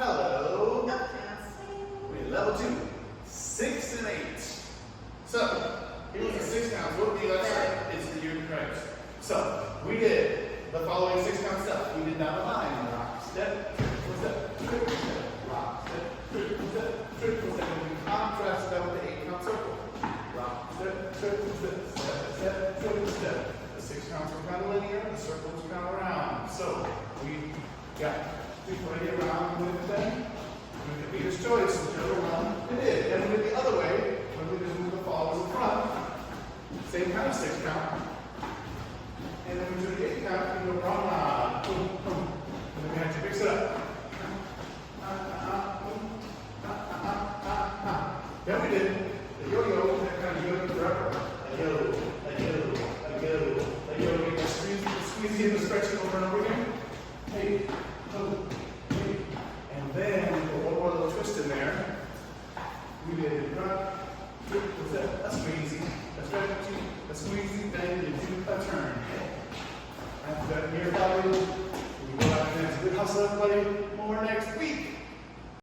Hello. Uptown Swing. We're level 2, 6 and 8. So, here's the 6 counts. What would be left side? It's the year correct. So, we did the following 6 count stuff. We did down the line. Rock, step, triple step, triple step, rock, step, triple step, triple step. And we contrast that with the 8 count circle. Rock, step, triple step, step, step, triple step. The 6 counts were kind of linear, the circles were kind of round. So, we got to play around with them. We could reader's choice, whichever one it is. And we did the other way, when we just move the followers in front. Same kind of 6 count. And then we do the 8 count, we go run, boom, boom. And then we have to mix it up. Then we did the yo-yo, that kind of yo-yo forever. A yo, a yo, a yo, a yo. We just squeezing and stretching over and over again. Hey, oh, hey. And then we put one more little twist in there. We did drop, that's squeezy, that's stretchy, that's squeezy, then you do a turn. After that, here, buddy, we go out and dance. Good hustle, everybody. More next week.